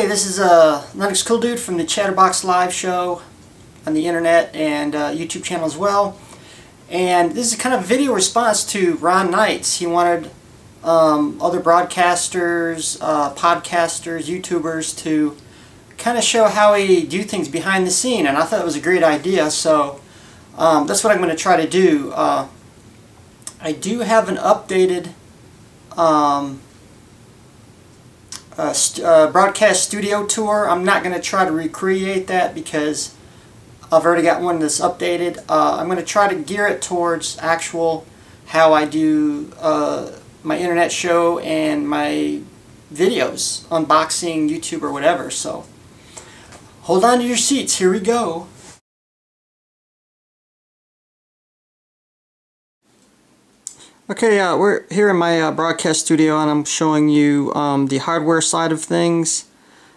Hey, this is Linux Cool Dude from the Chatterbox Live show on the internet and YouTube channel as well. And this is kind of a video response to Ron Knight's. He wanted other broadcasters, podcasters, YouTubers to kind of show how we do things behind the scene, and I thought it was a great idea, so that's what I'm going to try to do. I do have an updated broadcast studio tour. I'm not going to try to recreate that because I've already got one that's updated. I'm going to try to gear it towards actual how I do my internet show and my videos, unboxing, YouTube or whatever. So hold on to your seats, here we go. Okay, we're here in my broadcast studio, and I'm showing you the hardware side of things.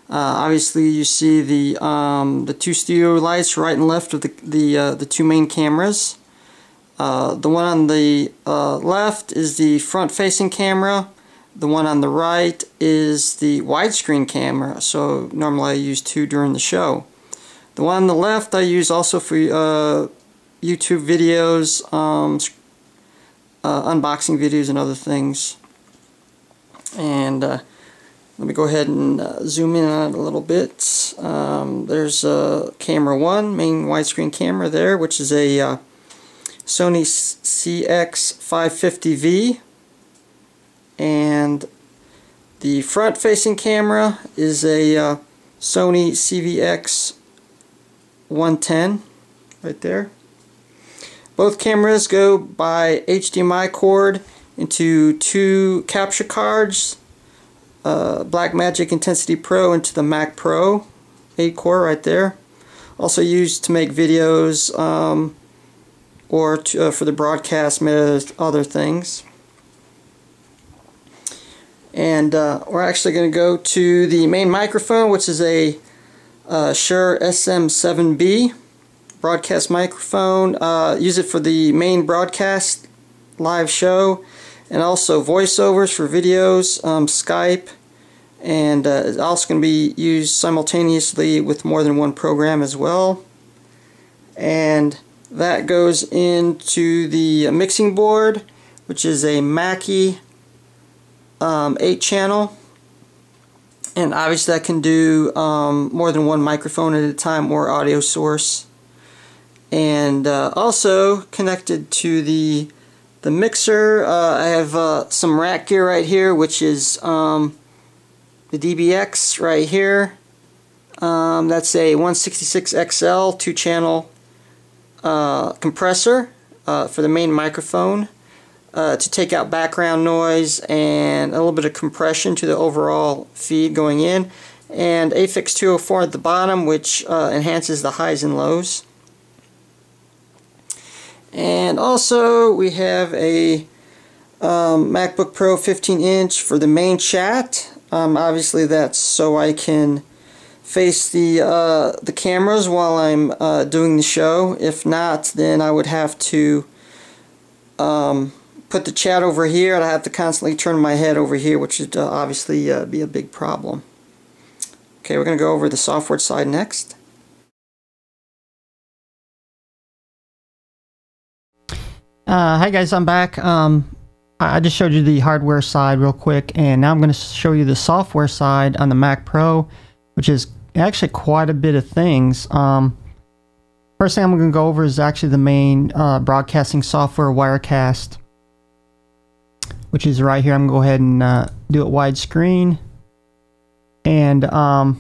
Obviously, you see the two studio lights right and left of the two main cameras. The one on the left is the front-facing camera. The one on the right is the widescreen camera. So normally I use two during the show. The one on the left I use also for YouTube videos, unboxing videos and other things. And let me go ahead and zoom in on it a little bit. There's camera 1, main widescreen camera there, which is a Sony CX550V. And the front facing camera is a Sony CVX110 right there. Both cameras go by HDMI cord into two capture cards, Blackmagic Intensity Pro into the Mac Pro 8-core right there. Also used to make videos or for the broadcast, other things. And we're actually going to go to the main microphone, which is a Shure SM7B broadcast microphone. Use it for the main broadcast live show, and also voiceovers for videos, Skype, and it's also going to be used simultaneously with more than one program as well. And that goes into the mixing board, which is a Mackie 8-channel, and obviously that can do more than one microphone at a time or audio source. And also connected to the mixer, I have some rack gear right here, which is the DBX right here. That's a 166XL 2-channel compressor for the main microphone to take out background noise and a little bit of compression to the overall feed going in, and Afix 204 at the bottom, which enhances the highs and lows. And also we have a MacBook Pro 15-inch for the main chat. Obviously that's so I can face the cameras while I'm doing the show. If not, then I would have to put the chat over here, and I have to constantly turn my head over here, which would obviously be a big problem. Okay, we're going to go over the software side next. Hi guys, I'm back. I just showed you the hardware side real quick, and now I'm going to show you the software side on the Mac Pro, which is actually quite a bit of things. First thing I'm going to go over is actually the main broadcasting software, Wirecast, which is right here. I'm going to go ahead and do it widescreen. And now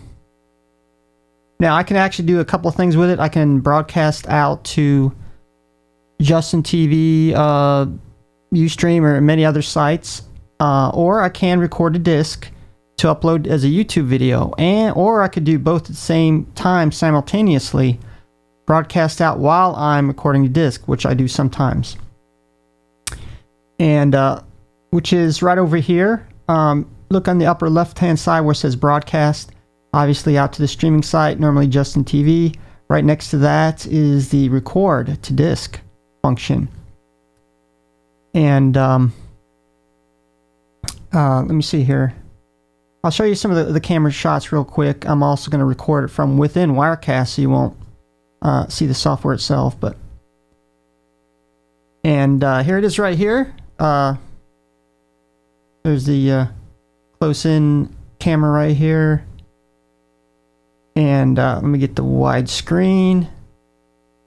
I can actually do a couple of things with it. I can broadcast out to Justin TV, Ustream, or many other sites, or I can record a disc to upload as a YouTube video, or I could do both at the same time simultaneously, broadcast out while I'm recording the disc, which I do sometimes. And which is right over here. Look on the upper left hand side where it says broadcast, obviously out to the streaming site, normally Justin TV. Right next to that is the record to disc function. And let me see here. I'll show you some of the camera shots real quick. I'm also going to record it from within Wirecast, so you won't see the software itself. And here it is right here. There's the close-in camera right here. And let me get the widescreen,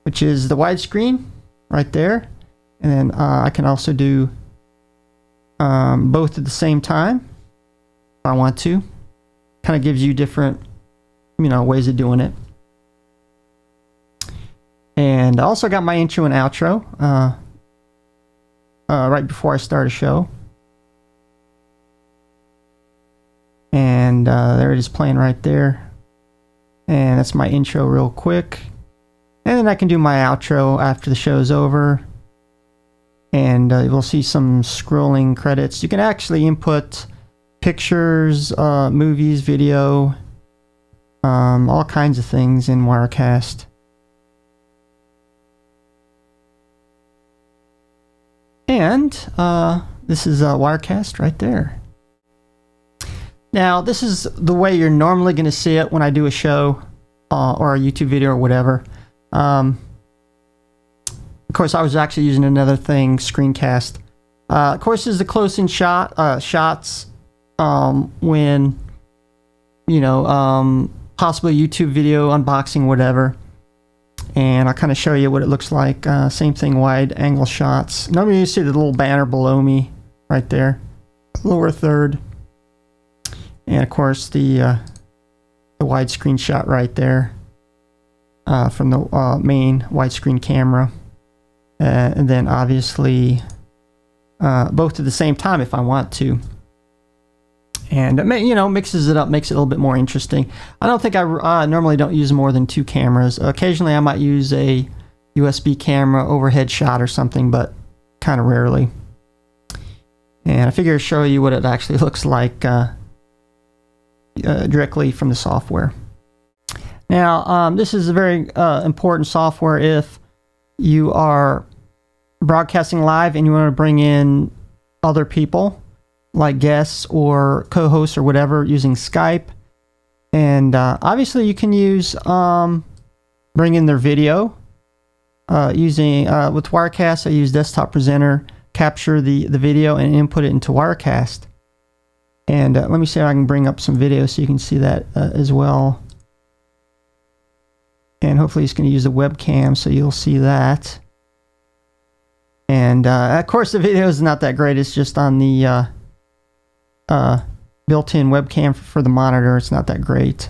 which is the widescreen right there. And then I can also do both at the same time if I want to. Kind of gives you different, ways of doing it. And I also got my intro and outro right before I start a show. And there it is playing right there. And that's my intro real quick. And then I can do my outro after the show's over. And we'll see some scrolling credits. You can actually input pictures, movies, video, all kinds of things in Wirecast. And this is Wirecast right there. Now, this is the way you're normally going to see it when I do a show or a YouTube video or whatever. Of course, I was actually using another thing, screencast. Of course, this is the close-in shots when, possibly YouTube video, unboxing, whatever. And I'll kind of show you what it looks like. Same thing, wide-angle shots. Normally you see the little banner below me right there, lower third. And of course the widescreen shot right there from the main widescreen camera, and then obviously both at the same time if I want to. And it mixes it up, makes it a little bit more interesting. I don't think I normally don't use more than 2 cameras. Occasionally I might use a USB camera overhead shot or something, but kind of rarely. And I figure I'll show you what it actually looks like directly from the software. Now, this is a very important software if you are broadcasting live and you want to bring in other people, like guests or co-hosts or whatever, using Skype. And obviously you can use bring in their video using with Wirecast. I use Desktop Presenter, capture the video and input it into Wirecast. And let me see if I can bring up some video so you can see that as well. And hopefully it's going to use the webcam so you'll see that. And of course the video is not that great. It's just on the built-in webcam for the monitor. It's not that great.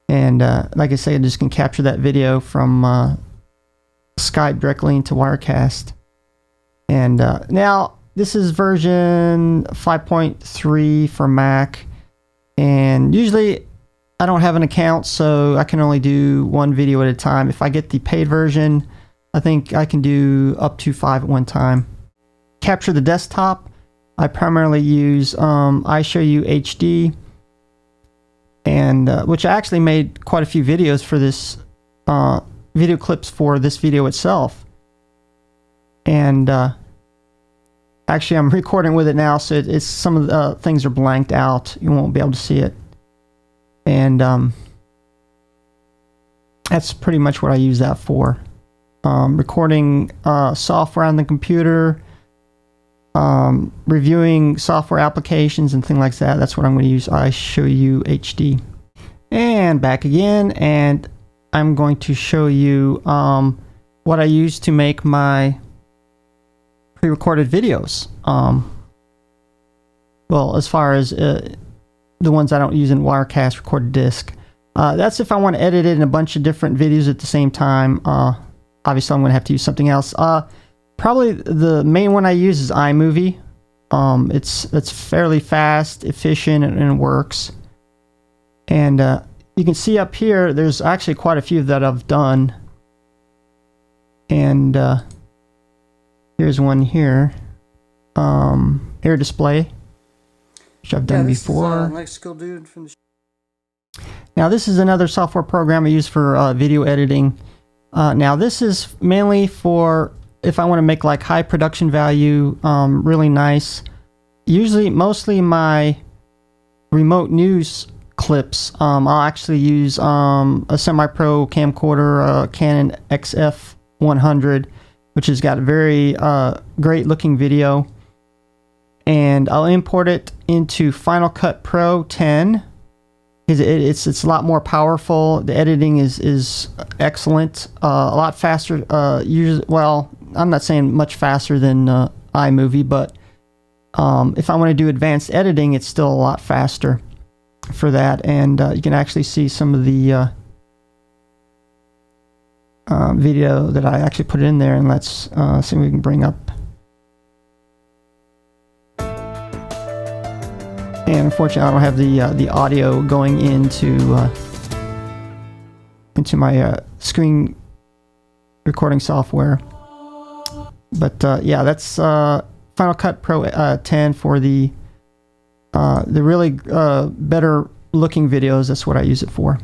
And like I say, I just can capture that video from Skype directly into Wirecast. And now this is version 5.3 for Mac, and usually I don't have an account, so I can only do 1 video at a time. If I get the paid version, I think I can do up to 5 at one time. Capture the desktop, I primarily use iShowU HD, and which I actually made quite a few videos for this, video clips for this video itself. And actually I'm recording with it now, so it's some of the things are blanked out. You won't be able to see it. And that's pretty much what I use that for. Recording software on the computer, reviewing software applications and things like that. That's what I'm going to use iShowU HD. And back again, and I'm going to show you what I use to make my pre-recorded videos. Well, as far as the ones I don't use in Wirecast recorded disc. That's if I want to edit it in a bunch of different videos at the same time. Obviously I'm going to have to use something else. Probably the main one I use is iMovie. It's fairly fast, efficient, and it works. And you can see up here there's actually quite a few that I've done. And here's one here. Air display, which I've done before. Mexico dude from the now this is another software program I use for video editing. Now this is mainly for if I want to make like high production value, really nice. Mostly my remote news clips, I'll actually use a semi-pro camcorder, Canon XF100, which has got a very great looking video, and I'll import it into Final Cut Pro 10 because it's a lot more powerful. The editing is excellent, a lot faster. Well, I'm not saying much faster than iMovie, but if I want to do advanced editing, it's still a lot faster for that. And you can actually see some of the video that I actually put in there, and let's see if we can bring up. And unfortunately, I don't have the audio going into my screen recording software. But yeah, that's Final Cut Pro 10 for the really better looking videos. That's what I use it for.